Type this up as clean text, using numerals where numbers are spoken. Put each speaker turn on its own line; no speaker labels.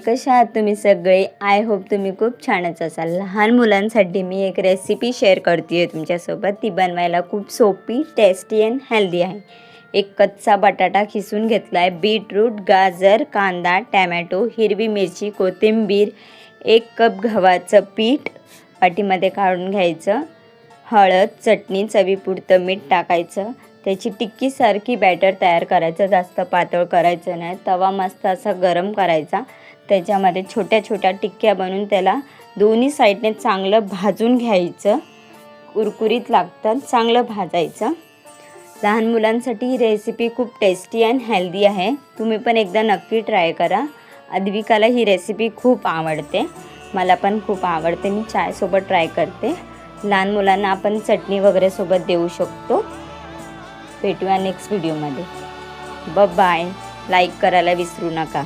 कशा आहात तुम्ही सगळे? आय होप तुम्ही खूप छानच असाल. लहान मुलांसाठी मी एक रेसिपी शेअर करते आहे तुमच्यासोबत. ती बनवायला खूप सोपी, टेस्टी अँड हेल्दी आहे. एक कच्चा बटाटा खिसून घेतला आहे, बीटरूट, गाजर, कांदा, टॅमॅटो, हिरवी मिरची, कोथिंबीर, 1 कप गव्हाचं पीठ वाटीमध्ये काढून घ्यायचं, हळद, चटणी, चवीपुरतं मीठ टाकायचं. त्याची टिक्कीसारखी बॅटर तयार करायचं, जास्त पातळ करायचं नाही. तवा मस्त असा गरम करायचा, त्याच्यामध्ये छोट्या छोट्या टिक्क्या बनवून त्याला दोन्ही साईडने चांगलं भाजून घ्यायचं. कुरकुरीत लागतात, चांगलं भाजायचं. लहान मुलांसाठी ही रेसिपी खूप टेस्टी अँड हेल्दी आहे. तुम्ही पण एकदा नक्की ट्राय करा. अद्विकाला ही रेसिपी खूप आवडते, मला पण खूप आवडते. मी चायसोबत ट्राय करते. लहान मुलांना आपण चटणी वगैरे सोबत देऊ शकतो. भेटूया नेक्स्ट व्हिडिओमध्ये. बाय. लाईक करायला विसरू नका.